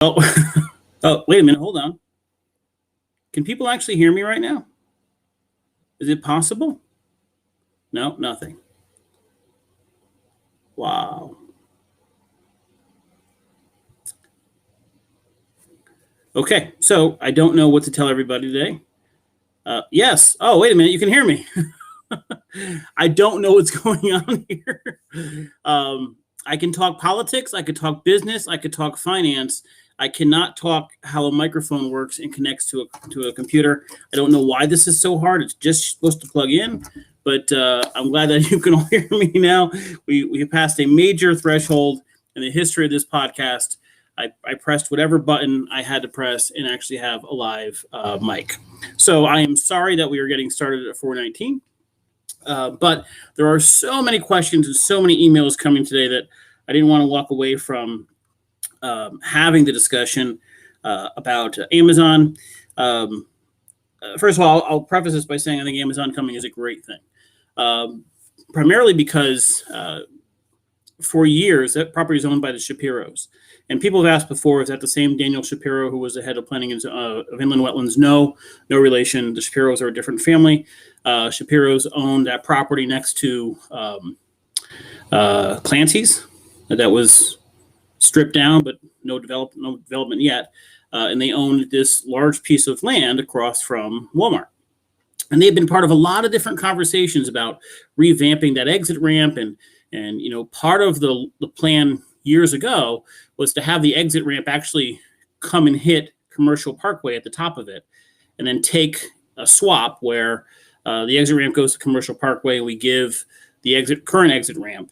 Oh, oh, wait a minute. Hold on. Can people actually hear me right now? Is it possible? No, nothing. Wow. Okay, so I don't know what to tell everybody today. Yes. Oh, wait a minute. You can hear me. I don't know what's going on here. I can talk politics. I could talk business. I could talk finance. I cannot talk how a microphone works and connects to a computer. I don't know why this is so hard. It's just supposed to plug in, but I'm glad that you can all hear me now. We passed a major threshold in the history of this podcast. I pressed whatever button I had to press and actually have a live mic. So I am sorry that we are getting started at 4:19. But there are so many questions and so many emails coming today that I didn't want to walk away from having the discussion about Amazon. First of all, I'll preface this by saying I think Amazon coming is a great thing, primarily because for years that property is owned by the Shapiros. And people have asked before, is that the same Daniel Shapiro who was the head of planning of inland wetlands? No relation. The Shapiros are a different family. Shapiros owned that property next to Clancy's that was stripped down, but no development yet. And they owned this large piece of land across from Walmart. And they've been part of a lot of different conversations about revamping that exit ramp. And part of the plan years ago was to have the exit ramp actually come and hit Commercial Parkway at the top of it, and then take a swap where the exit ramp goes to Commercial Parkway, and we give the current exit ramp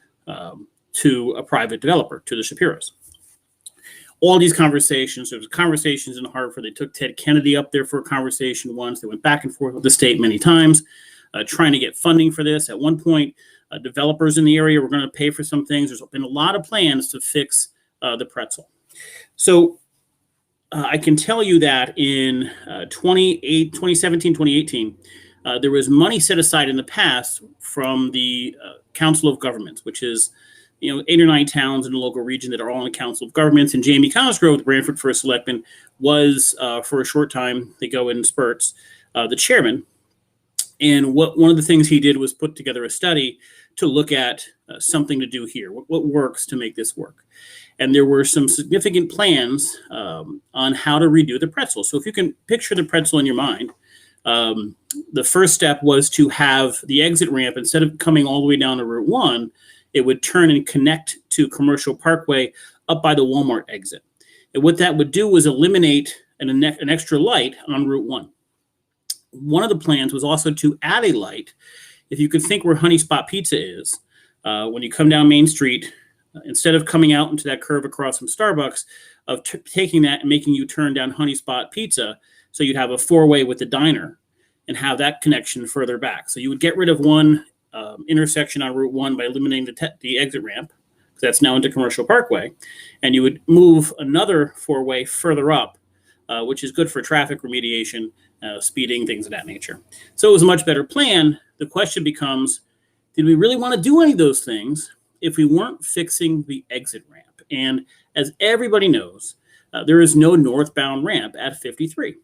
to a private developer, to the Shapiros. All these conversations, there was conversations in Hartford. They took Ted Kennedy up there for a conversation once. They went back and forth with the state many times, trying to get funding for this. At one point, developers in the area were going to pay for some things. There's been a lot of plans to fix the pretzel. So I can tell you that in 2017, 2018, there was money set aside in the past from the Council of Governments, which is 8 or 9 towns in the local region that are all in the Council of Governments. And Jamie Cosgrove, the Branford First Selectman, was for a short time, they go in spurts, the chairman. And one of the things he did was put together a study to look at something to do here. What works to make this work? And there were some significant plans on how to redo the pretzel. So if you can picture the pretzel in your mind, the first step was to have the exit ramp, instead of coming all the way down to Route 1, it would turn and connect to Commercial Parkway up by the Walmart exit. And what that would do was eliminate an extra light on Route 1. One of the plans was also to add a light. If you could think where Honey Spot Pizza is, when you come down Main Street, instead of coming out into that curve across from Starbucks, of taking that and making you turn down Honey Spot Pizza, so you'd have a 4-way with the diner and have that connection further back. So you would get rid of one intersection on Route 1 by eliminating the exit ramp, because that's now into Commercial Parkway, and you would move another 4-way further up, which is good for traffic remediation, speeding, things of that nature. So it was a much better plan. The question becomes, did we really want to do any of those things if we weren't fixing the exit ramp? And as everybody knows, there is no northbound ramp at 53.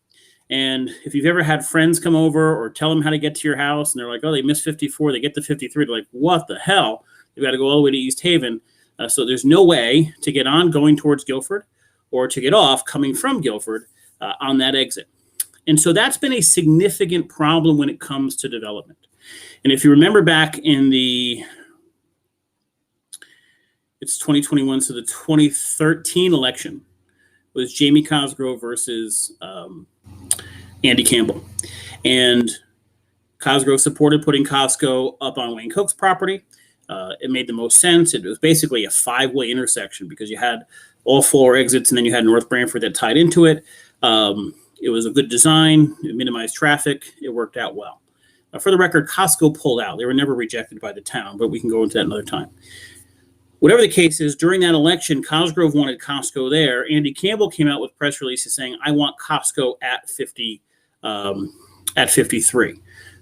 And if you've ever had friends come over or tell them how to get to your house, and they're like, oh, they missed 54, they get to 53, they're like, what the hell? They've got to go all the way to East Haven. So there's no way to get on going towards Guilford or to get off coming from Guilford on that exit. And so that's been a significant problem when it comes to development. And if you remember back in it's 2021, so the 2013 election was Jamie Cosgrove versus Andy Campbell. And Cosgrove supported putting Costco up on Wayne Coke's property. It made the most sense. It was basically a 5-way intersection because you had all 4 exits and then you had North Branford that tied into it. It was a good design. It minimized traffic. It worked out well. For the record, Costco pulled out. They were never rejected by the town, but we can go into that another time. Whatever the case is, during that election, Cosgrove wanted Costco there. Andy Campbell came out with press releases saying, I want Costco at 53.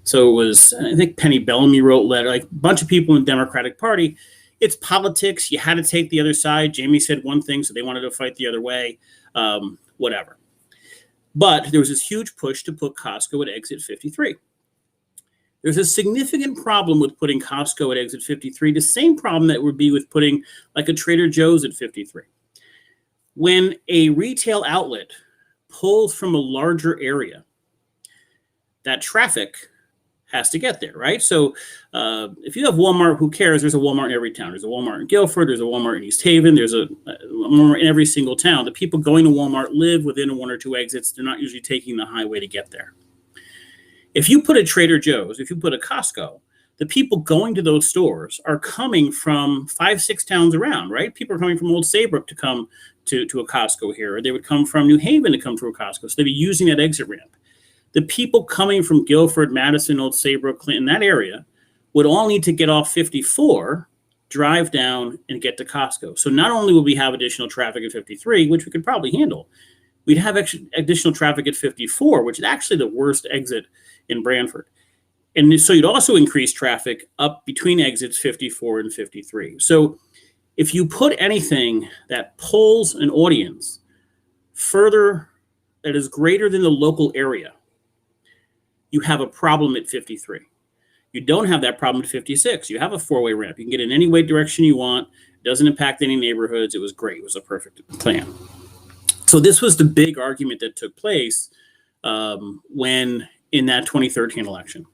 So it was, I think Penny Bellamy wrote a letter, like a bunch of people in the Democratic Party. It's politics. You had to take the other side. Jamie said one thing, so they wanted to fight the other way. whatever. But there was this huge push to put Costco at exit 53. There's a significant problem with putting Costco at exit 53, the same problem that would be with putting like a Trader Joe's at 53. When a retail outlet pulls from a larger area, that traffic has to get there, right? So if you have Walmart, who cares? There's a Walmart in every town. There's a Walmart in Guilford. There's a Walmart in East Haven. There's a Walmart in every single town. The people going to Walmart live within one or two exits. They're not usually taking the highway to get there. If you put a Trader Joe's, if you put a Costco, the people going to those stores are coming from 5-6 towns around, right? People are coming from Old Saybrook to come to a Costco here, or they would come from New Haven to come to a Costco. So they'd be using that exit ramp. The people coming from Guilford, Madison, Old Saybrook, Clinton, that area, would all need to get off 54, drive down, and get to Costco. So not only would we have additional traffic at 53, which we could probably handle, we'd have additional traffic at 54, which is actually the worst exit in Branford. And so you'd also increase traffic up between exits 54 and 53. So if you put anything that pulls an audience further, that is greater than the local area, you have a problem at 53. You don't have that problem at 56. You have a 4-way ramp. You can get in any way direction you want. It doesn't impact any neighborhoods. It was great. It was a perfect plan. So this was the big argument that took place when in that 2013 election.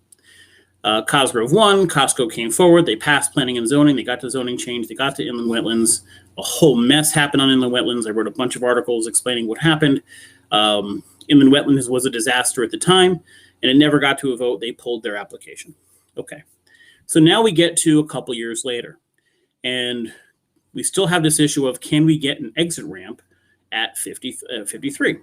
Cosgrove won. Costco came forward. They passed planning and zoning. They got to zoning change. They got to inland wetlands. A whole mess happened on inland wetlands. I wrote a bunch of articles explaining what happened. Inland wetlands was a disaster at the time, and it never got to a vote. They pulled their application. Okay. So now we get to a couple years later, and we still have this issue of, can we get an exit ramp at 53?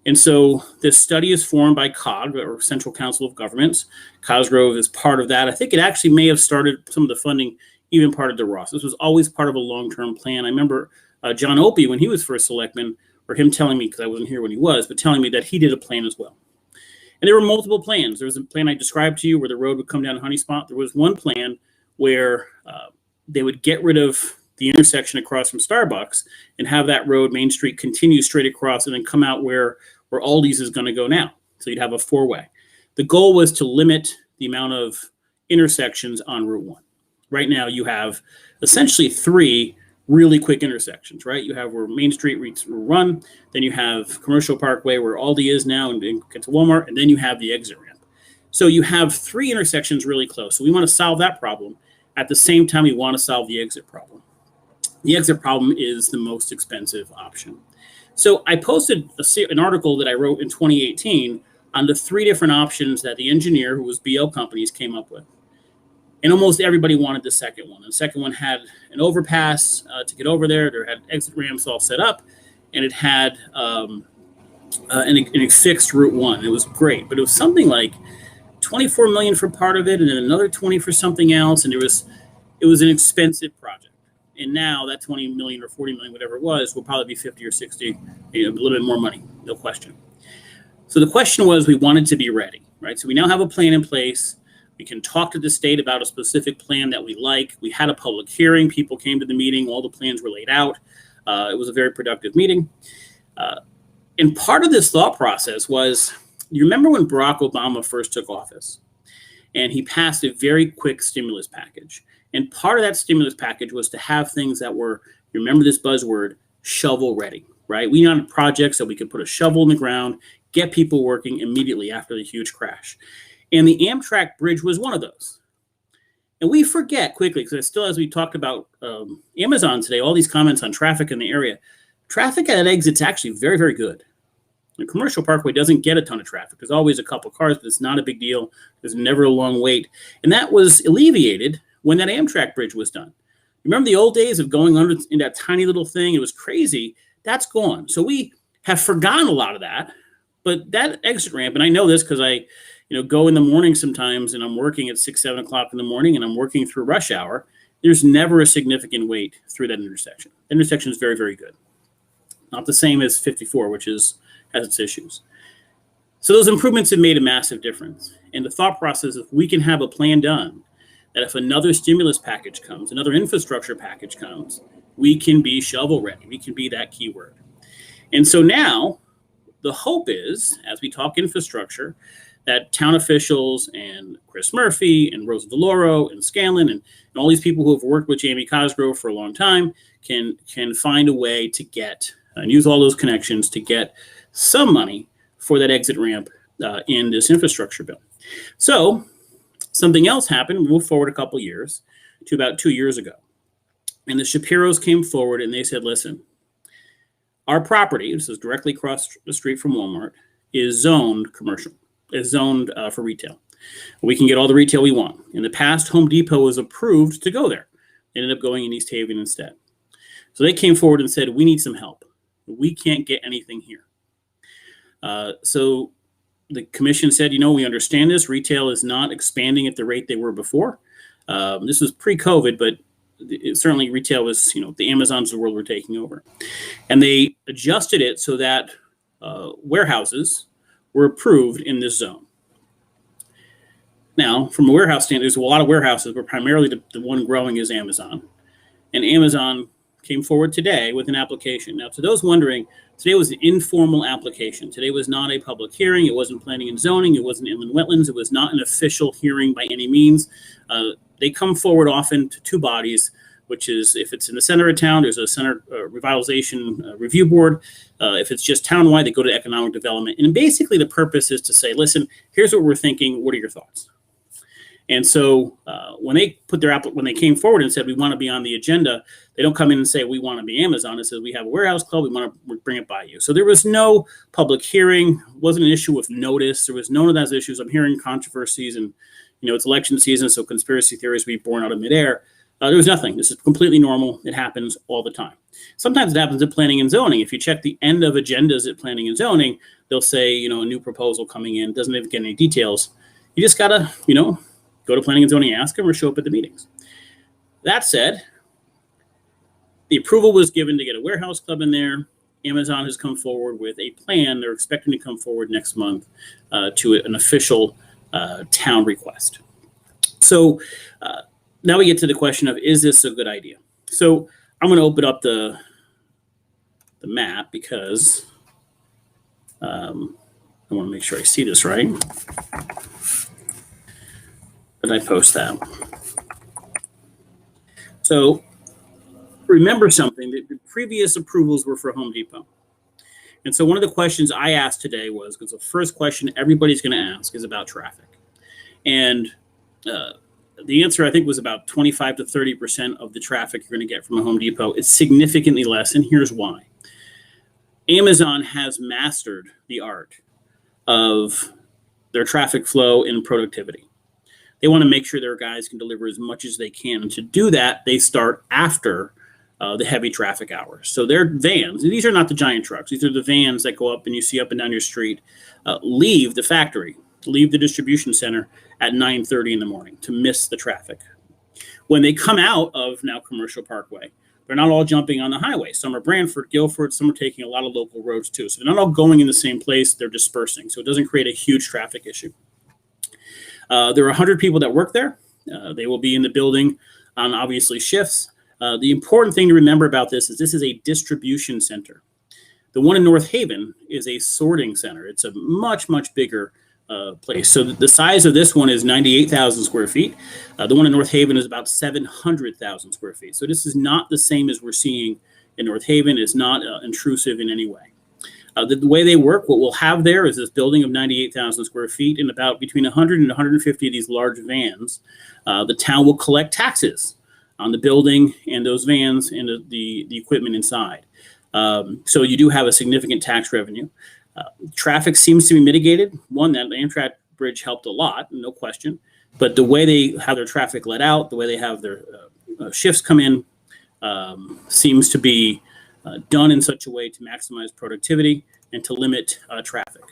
And so this study is formed by COG, or Central Council of Governments. Cosgrove is part of that. I think it actually may have started some of the funding, even part of DeRoss. This was always part of a long-term plan. I remember John Opie, when he was first selectman, or him telling me, because I wasn't here when he was, but telling me that he did a plan as well. And there were multiple plans. There was a plan I described to you where the road would come down Honey Spot. There was one plan where they would get rid of the intersection across from Starbucks and have that road, Main Street, continue straight across and then come out where Aldi's is going to go now. So you'd have a 4-way. The goal was to limit the amount of intersections on Route 1. Right now you have essentially 3 really quick intersections, right? You have where Main Street meets Route 1, then you have Commercial Parkway where Aldi is now and get to Walmart, and then you have the exit ramp. So you have 3 intersections really close. So we want to solve that problem. At the same time, we want to solve the exit problem. The exit problem is the most expensive option. So I posted an article that I wrote in 2018 on the 3 different options that the engineer, who was BL Companies, came up with. And almost everybody wanted the second one. The second one had an overpass to get over there. There had exit ramps all set up, and it had an fixed Route 1. It was great, but it was something like $24 million for part of it, and then another 20 for something else. And it was an expensive project. And now that 20 million or 40 million, whatever it was, will probably be 50 or 60, a little bit more money, no question. So the question was, we wanted to be ready, right? So we now have a plan in place. We can talk to the state about a specific plan that we like. We had a public hearing. People came to the meeting. All the plans were laid out. It was a very productive meeting. And part of this thought process was, you remember when Barack Obama first took office and he passed a very quick stimulus package. And part of that stimulus package was to have things that were, you remember this buzzword, shovel ready, right? We wanted projects that we could put a shovel in the ground, get people working immediately after the huge crash. And the Amtrak bridge was one of those. And we forget quickly, because still, as we talked about Amazon today, all these comments on traffic in the area, traffic at exit's actually very, very good. The Commercial Parkway doesn't get a ton of traffic. There's always a couple cars, but it's not a big deal. There's never a long wait. And that was alleviated when that Amtrak bridge was done. Remember the old days of going under in that tiny little thing? It was crazy. That's gone. So we have forgotten a lot of that. But that exit ramp, and I know this because I go in the morning sometimes and I'm working at 6, 7 o'clock in the morning and I'm working through rush hour. There's never a significant wait through that intersection. The intersection is very, very good. Not the same as 54, which has its issues. So those improvements have made a massive difference. And the thought process, if we can have a plan done, that if another stimulus package comes, another infrastructure package comes, we can be shovel ready. We can be that keyword. And so now the hope is, as we talk infrastructure, that town officials and Chris Murphy and Rosa DeLauro and Scanlon and all these people who have worked with Jamie Cosgrove for a long time can find a way to get and use all those connections to get some money for that exit ramp in this infrastructure bill. So something else happened. We moved forward a couple years to about 2 years ago. And the Shapiros came forward and they said, listen, our property, this is directly across the street from Walmart, is zoned commercial, is zoned for retail. We can get all the retail we want. In the past, Home Depot was approved to go there. They ended up going in East Haven instead. So they came forward and said, we need some help. We can't get anything here. So the commission said, we understand this. Retail is not expanding at the rate they were before. This was pre-COVID, but certainly retail was, the Amazons of the world were taking over. And they adjusted it so that warehouses were approved in this zone. Now, from a warehouse standpoint, there's a lot of warehouses, but primarily the one growing is Amazon. And Amazon came forward today with an application. Now, to those wondering, today was an informal application. Today was not a public hearing. It wasn't planning and zoning. It wasn't inland wetlands. It was not an official hearing by any means. They come forward often to two bodies, which is if it's in the center of town, there's a center revitalization review board. If it's just townwide, they go to economic development. And basically the purpose is to say, listen, here's what we're thinking. What are your thoughts? And so when they when they came forward and said, we want to be on the agenda, they don't come in and say, we want to be Amazon. It says, we have a warehouse club. We want to bring it by you. So there was no public hearing. It wasn't an issue with notice. There was none of those issues. I'm hearing controversies and, it's election season. So conspiracy theories will be born out of midair. There was nothing. This is completely normal. It happens all the time. Sometimes it happens at planning and zoning. If you check the end of agendas at planning and zoning, they'll say, a new proposal coming in, doesn't even get any details. You just got to, go to planning and zoning, ask them, or show up at the meetings. That said, the approval was given to get a warehouse club in there. Amazon has come forward with a plan. They're expecting to come forward next month to an official town request. So now we get to the question of, is this a good idea? So I'm going to open up the map because I want to make sure I see this right. Did I post that? So remember something, that the previous approvals were for Home Depot. And so one of the questions I asked today was, because the first question everybody's going to ask is about traffic. And the answer, I think, was about 25 to 30% of the traffic you're going to get from a Home Depot. It's significantly less, and here's why. Amazon has mastered the art of their traffic flow and productivity. They want to make sure their guys can deliver as much as they can. And to do that, they start after the heavy traffic hours. So their vans, and these are not the giant trucks, these are the vans that go up and you see up and down your street, leave the factory, leave the distribution center at 9:30 in the morning to miss the traffic. When they come out of now Commercial Parkway, they're not all jumping on the highway. Some are Branford, Guilford, some are taking a lot of local roads too. So they're not all going in the same place, they're dispersing. So it doesn't create a huge traffic issue. There are 100 people that work there. They will be in the building on obviously shifts. The important thing to remember about this is a distribution center. The one in North Haven is a sorting center. It's a much, much bigger place. So the size of this one is 98,000 square feet. The one in North Haven is about 700,000 square feet. So this is not the same as we're seeing in North Haven. It's not intrusive in any way. The way they work, what we'll have there is this building of 98,000 square feet and about between 100 and 150 of these large vans. The town will collect taxes on the building and those vans and the equipment inside. So you do have a significant tax revenue. Traffic seems to be mitigated. One, that Amtrak bridge helped a lot, no question. But the way they have their traffic let out, the way they have their shifts come in, seems to be done in such a way to maximize productivity and to limit traffic.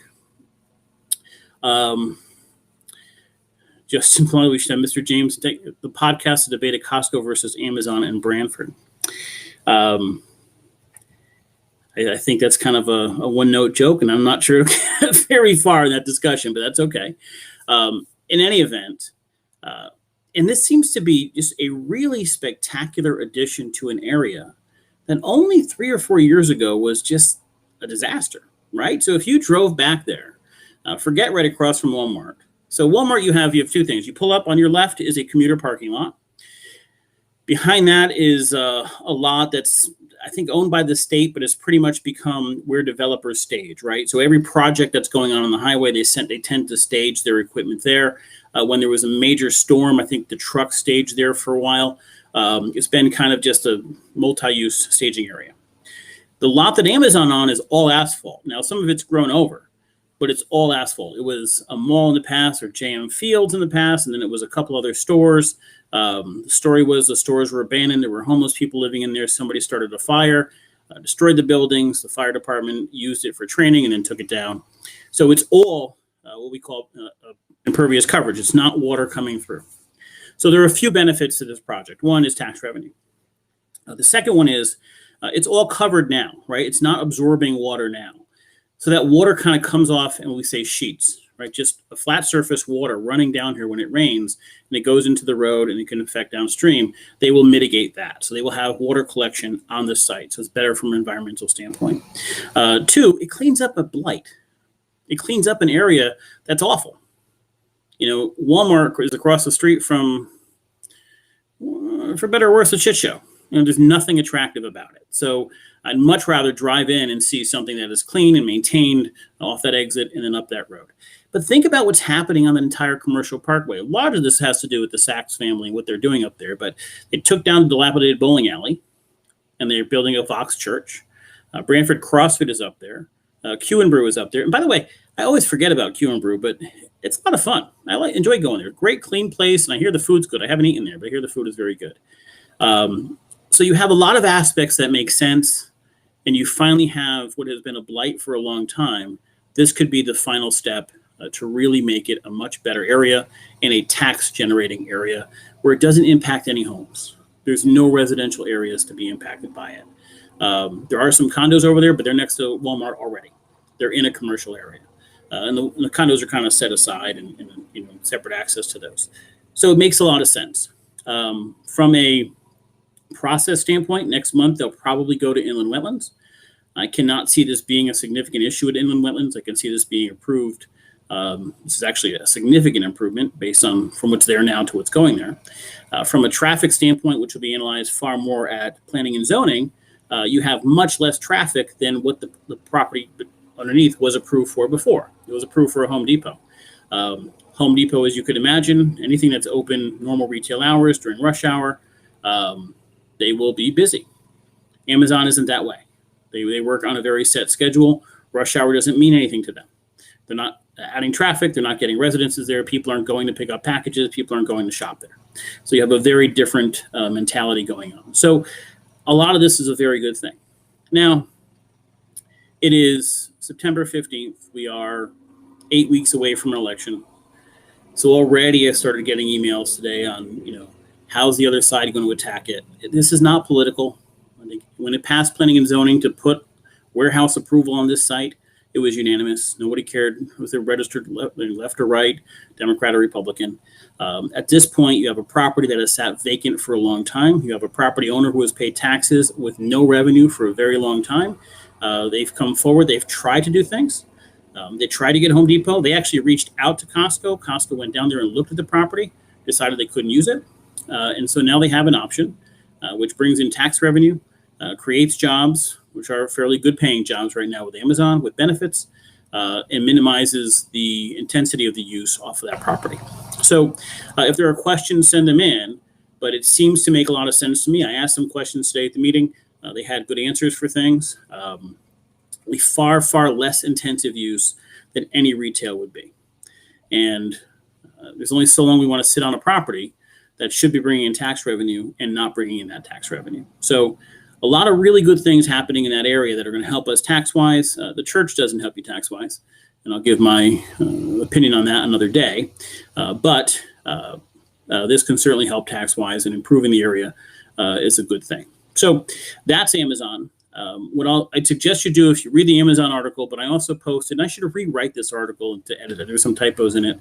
Justin Plummer, we should have Mr. James take the podcast to debate Costco versus Amazon and Branford. I think that's kind of a one-note joke, and I'm not sure it'll get very far in that discussion, but that's okay. In any event, and this seems to be just a really spectacular addition to an area that only 3 or 4 years ago was just a disaster, right? So if you drove back there, forget right across from Walmart. So Walmart, you have two things. You pull up on your left is a commuter parking lot. Behind that is a lot that's, I think, owned by the state, but it's pretty much become where developers stage, right? So every project that's going on the highway, they tend to stage their equipment there. When there was a major storm, I think the truck staged there for a while. It's been kind of just a multi-use staging area. The lot that Amazon on is all asphalt. Now, some of it's grown over, but it's all asphalt. It was a mall in the past, or JM Fields in the past, and then it was a couple other stores. The story was the stores were abandoned. There were homeless people living in there. Somebody started a fire, destroyed the buildings. The fire department used it for training and then took it down. So it's all what we call impervious coverage. It's not water coming through. So there are a few benefits to this project. One is tax revenue. The second one is it's all covered now, right? It's not absorbing water now. So that water kind of comes off, and we say sheets, right? Just a flat surface water running down here when it rains, and it goes into the road and it can affect downstream. They will mitigate that. So they will have water collection on the site. So it's better from an environmental standpoint. Two, it cleans up a blight. It cleans up an area that's awful. You know, Walmart is across the street from, for better or worse, a shit show. You know, there's nothing attractive about it. So I'd much rather drive in and see something that is clean and maintained off that exit and then up that road. But think about what's happening on the entire commercial parkway. A lot of this has to do with the Sachs family and what they're doing up there. But they took down the dilapidated bowling alley, and they're building a Vox Church. Branford CrossFit is up there. Q and Brew is up there. And by the way, I always forget about Q and Brew, but it's a lot of fun. I enjoy going there. Great, clean place, and I hear the food's good. I haven't eaten there, but I hear the food is very good. So you have a lot of aspects that make sense, and you finally have what has been a blight for a long time. This could be the final step to really make it a much better area and a tax-generating area where it doesn't impact any homes. There's no residential areas to be impacted by it. There are some condos over there, but they're next to Walmart already. They're in a commercial area. And the condos are kind of set aside and separate access to those. So it makes a lot of sense. From a process standpoint, next month they'll probably go to inland wetlands. I cannot see this being a significant issue at inland wetlands. I can see this being approved. This is actually a significant improvement based on from what's there now to what's going there. From a traffic standpoint, which will be analyzed far more at planning and zoning, you have much less traffic than what the property underneath was approved for before. It was approved for a Home Depot. Home Depot, as you could imagine, anything that's open normal retail hours during rush hour, they will be busy. Amazon isn't that way. They work on a very set schedule. Rush hour doesn't mean anything to them. They're not adding traffic. They're not getting residences there. People aren't going to pick up packages. People aren't going to shop there. So you have a very different mentality going on. So a lot of this is a very good thing. Now, it is September 15th. We are 8 weeks away from an election. So already I started getting emails today on, how's the other side going to attack it? This is not political. I think when it passed planning and zoning to put warehouse approval on this site, it was unanimous. Nobody cared if they're registered left or right, Democrat or Republican. At this point, you have a property that has sat vacant for a long time. You have a property owner who has paid taxes with no revenue for a very long time. They've come forward. They've tried to do things. They tried to get Home Depot. They actually reached out to Costco. Costco went down there and looked at the property, decided they couldn't use it. And so now they have an option, which brings in tax revenue, creates jobs, which are fairly good paying jobs right now with Amazon, with benefits, and minimizes the intensity of the use off of that property. So if there are questions, send them in. But it seems to make a lot of sense to me. I asked some questions today at the meeting. They had good answers for things. Far, far less intensive use than any retail would be. And there's only so long we want to sit on a property that should be bringing in tax revenue and not bringing in that tax revenue. So a lot of really good things happening in that area that are going to help us tax-wise. The church doesn't help you tax-wise, and I'll give my opinion on that another day. But this can certainly help tax-wise, and improving the area is a good thing. So that's Amazon. What I'd suggest you do if you read the Amazon article, but I also posted, and I should rewrite this article to edit it. There's some typos in it.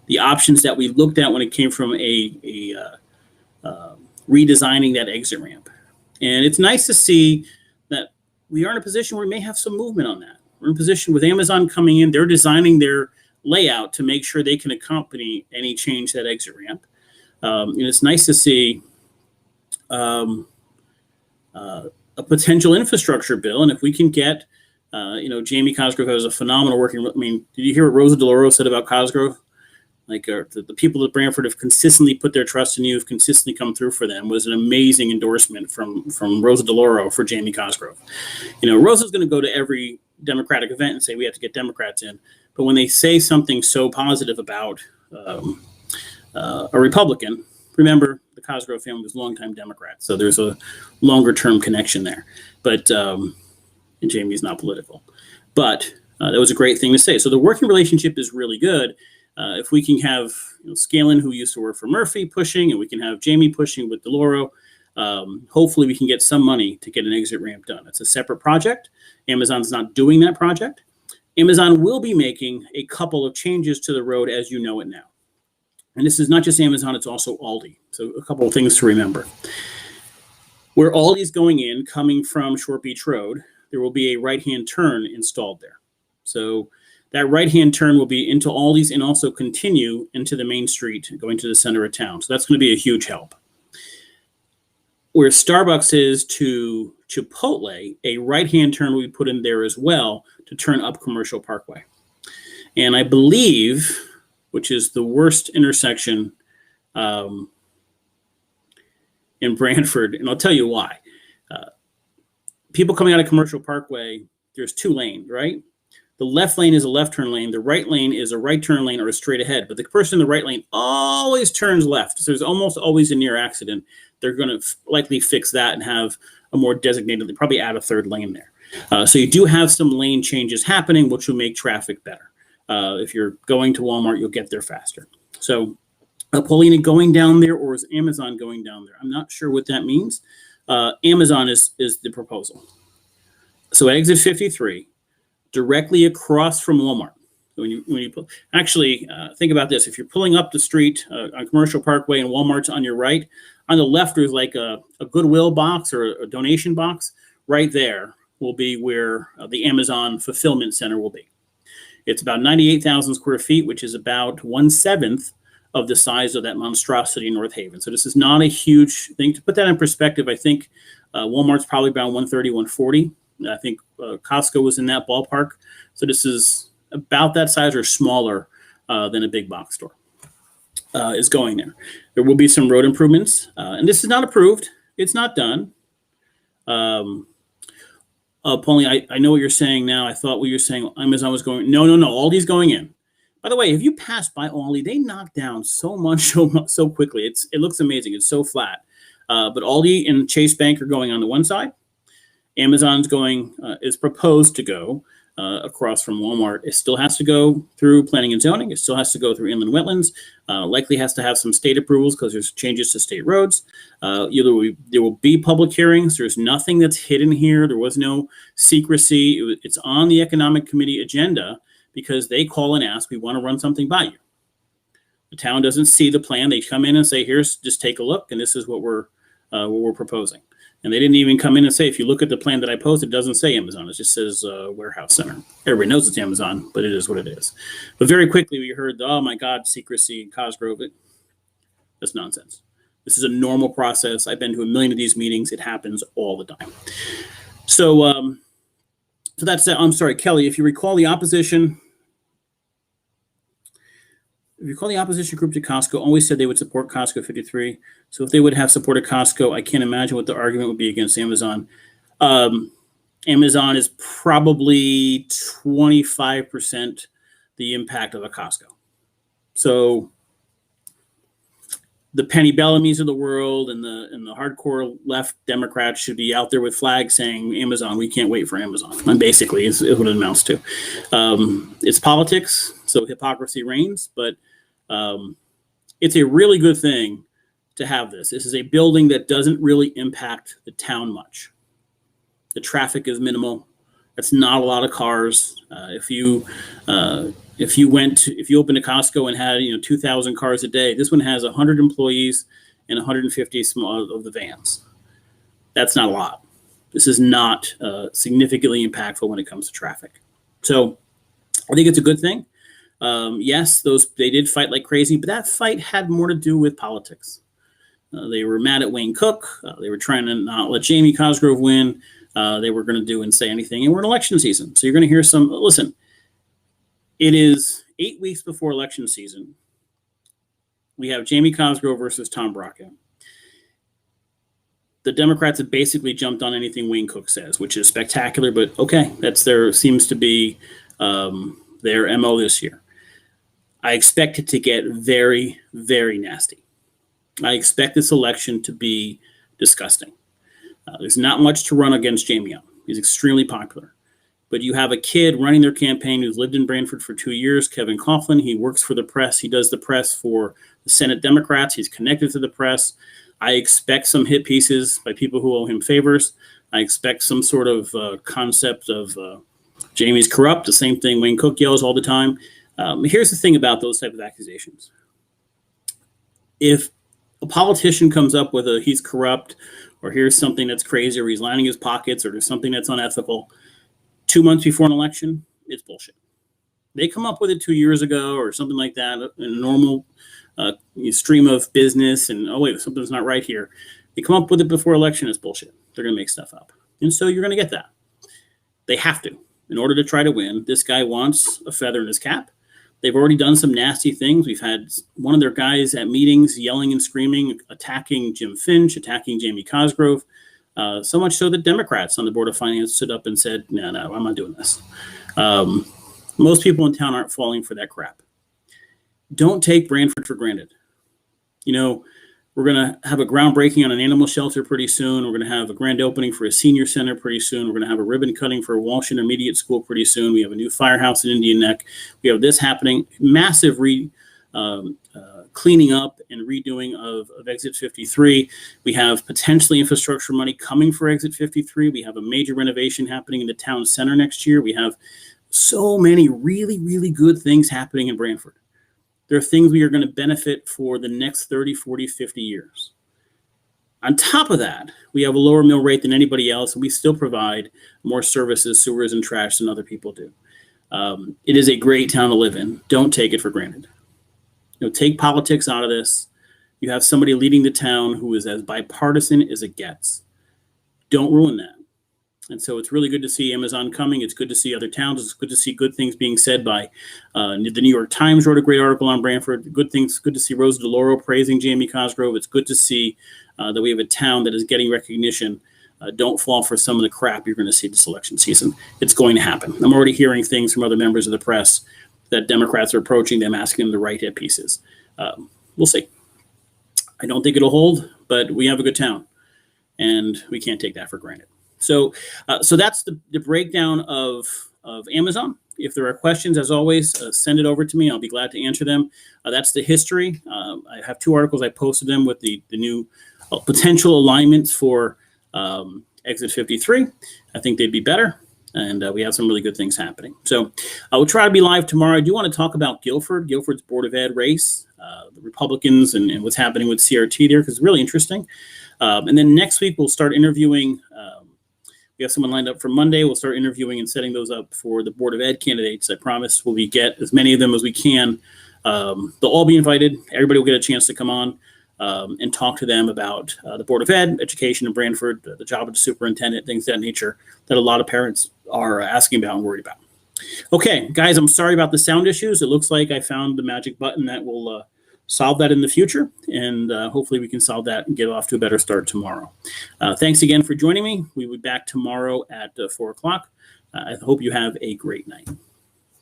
The options that we looked at when it came from redesigning that exit ramp. And it's nice to see that we are in a position where we may have some movement on that. We're in a position with Amazon coming in, they're designing their layout to make sure they can accompany any change to that exit ramp. And it's nice to see a potential infrastructure bill. And if we can get, Jamie Cosgrove has a phenomenal working. I mean, did you hear what Rosa DeLauro said about Cosgrove? Like the people at Brantford have consistently put their trust in you, have consistently come through for them. Was an amazing endorsement from Rosa DeLauro for Jamie Cosgrove. Rosa's going to go to every Democratic event and say we have to get Democrats in. But when they say something so positive about a Republican, remember the Cosgrove family was longtime Democrats, so there's a longer term connection there. But and Jamie's not political, but that was a great thing to say. So the working relationship is really good. If we can have Scanlon, who used to work for Murphy, pushing, and we can have Jamie pushing with DeLauro, hopefully we can get some money to get an exit ramp done. It's a separate project. Amazon's not doing that project. Amazon will be making a couple of changes to the road as you know it now. And this is not just Amazon, it's also Aldi. So a couple of things to remember. Where Aldi's going in, coming from Short Beach Road, there will be a right-hand turn installed there. So that right-hand turn will be into Aldi's and also continue into the main street, going to the center of town. So that's going to be a huge help. Where Starbucks is to Chipotle, a right-hand turn will be put in there as well to turn up Commercial Parkway. And I believe, which is the worst intersection in Brantford, and I'll tell you why. People coming out of Commercial Parkway, there's two lanes, right? The left lane is a left turn lane. The right lane is a right turn lane or a straight ahead. But the person in the right lane always turns left. So there's almost always a near accident. They're going to likely fix that and have a more designated, they probably add a third lane there. So you do have some lane changes happening, which will make traffic better. If you're going to Walmart, you'll get there faster. So Paulina going down there, or is Amazon going down there? I'm not sure what that means. Amazon is the proposal. So exit 53, directly across from Walmart. When you actually think about this, if you're pulling up the street on Commercial Parkway and Walmart's on your right, on the left there's like a Goodwill box or a donation box. Right there will be where the Amazon fulfillment center will be. It's about 98,000 square feet, which is about 1/7 of the size of that monstrosity in North Haven. So this is not a huge thing. To put that in perspective, I think Walmart's probably around 130, 140. I think Costco was in that ballpark. So this is about that size or smaller than a big box store is going there. There will be some road improvements. And this is not approved. It's not done. Paulie, I know what you're saying now. I thought what you're saying, Amazon was going, no, Aldi's going in. By the way, if you pass by Aldi, they knock down so much so quickly. It looks amazing. It's so flat. But Aldi and Chase Bank are going on the one side. Amazon's going, is proposed to go across from Walmart. It still has to go through planning and zoning. It still has to go through inland wetlands. Likely has to have some state approvals because there's changes to state roads. There will be public hearings. There's nothing that's hidden here. There was no secrecy. It's on the Economic Committee agenda because they call and ask, we want to run something by you. The town doesn't see the plan. They come in and say, here's, just take a look, and this is what we're proposing. And they didn't even come in and say, if you look at the plan that I posted, it doesn't say Amazon. It just says warehouse center. Everybody knows it's Amazon, but it is what it is. But very quickly we heard, oh my God, secrecy, Cosgrove. That's nonsense. This is a normal process. I've been to a million of these meetings. It happens all the time. So, so that's it. I'm sorry, Kelly, if you recall the opposition, group to Costco always said they would support Costco 53. So if they would have supported Costco, I can't imagine what the argument would be against Amazon. Amazon is probably 25% the impact of a Costco. So the Penny Bellamy's of the world and the hardcore left Democrats should be out there with flags saying Amazon, we can't wait for Amazon. And basically is what it amounts to. It's politics, so hypocrisy reigns, but it's a really good thing to have this. This is a building that doesn't really impact the town much. The traffic is minimal. That's not a lot of cars. If you opened a Costco and had 2,000 cars a day, this one has 100 employees and 150 small of the vans. That's not a lot. This is not significantly impactful when it comes to traffic. So I think it's a good thing. Yes, they did fight like crazy, but that fight had more to do with politics. They were mad at Wayne Cook. They were trying to not let Jamie Cosgrove win. They were going to do and say anything. And we're in election season. So you're going to hear some. Listen, it is 8 weeks before election season. We have Jamie Cosgrove versus Tom Brokaw. The Democrats have basically jumped on anything Wayne Cook says, which is spectacular. But okay, seems to be their MO this year. I expect it to get very, very nasty. I expect this election to be disgusting. There's not much to run against Jamie on. He's extremely popular. But you have a kid running their campaign who's lived in Brantford for 2 years, Kevin Coughlin. He works for the press. He does the press for the Senate Democrats. He's connected to the press. I expect some hit pieces by people who owe him favors. I expect some sort of concept of Jamie's corrupt, the same thing Wayne Cook yells all the time. Here's the thing about those type of accusations. If a politician comes up with he's corrupt, or here's something that's crazy, or he's lining his pockets, or there's something that's unethical, 2 months before an election, it's bullshit. They come up with it 2 years ago or something like that in a normal stream of business, and oh wait, something's not right here. They come up with it before election, it's bullshit. They're going to make stuff up. And so you're going to get that. They have to. In order to try to win, this guy wants a feather in his cap. They've already done some nasty things. We've had one of their guys at meetings yelling and screaming, attacking Jim Finch, attacking Jamie Cosgrove. So much so that Democrats on the Board of Finance stood up and said, no, I'm not doing this. Most people in town aren't falling for that crap. Don't take Brantford for granted. You know, we're going to have a groundbreaking on an animal shelter pretty soon. We're going to have a grand opening for a senior center pretty soon. We're going to have a ribbon cutting for Walsh Intermediate School pretty soon. We have a new firehouse in Indian Neck. We have this happening. Massive cleaning up and redoing of Exit 53. We have potentially infrastructure money coming for Exit 53. We have a major renovation happening in the town center next year. We have so many really, really good things happening in Brantford. There are things we are going to benefit for the next 30, 40, 50 years. On top of that, we have a lower mill rate than anybody else, and we still provide more services, sewers, and trash than other people do. It is a great town to live in. Don't take it for granted. Take politics out of this. You have somebody leading the town who is as bipartisan as it gets. Don't ruin that. And so it's really good to see Amazon coming. It's good to see other towns. It's good to see good things being said by the New York Times wrote a great article on Brantford. Good things. Good to see Rosa DeLauro praising Jamie Cosgrove. It's good to see that we have a town that is getting recognition. Don't fall for some of the crap you're going to see this election season. It's going to happen. I'm already hearing things from other members of the press that Democrats are approaching them, asking them to write hit pieces. We'll see. I don't think it'll hold, but we have a good town, and we can't take that for granted. So that's the breakdown of Amazon. If there are questions, as always, send it over to me. I'll be glad to answer them. That's the history. I have 2 articles. I posted them with the new potential alignments for Exit 53. I think they'd be better. And we have some really good things happening. So we'll try to be live tomorrow. I do want to talk about Guilford's Board of Ed race, the Republicans and what's happening with CRT there, because it's really interesting. And then next week, we'll start interviewing. We have someone lined up for Monday. We'll start interviewing and setting those up for the Board of Ed candidates. I promise we'll get as many of them as we can. They'll all be invited. Everybody will get a chance to come on and talk to them about the Board of Ed, education in Brantford, the job of the superintendent, things of that nature that a lot of parents are asking about and worried about. Okay, guys, I'm sorry about the sound issues. It looks like I found the magic button that will solve that in the future, and hopefully we can solve that and get off to a better start tomorrow. Thanks again for joining me. We'll be back tomorrow at 4 o'clock. I hope you have a great night.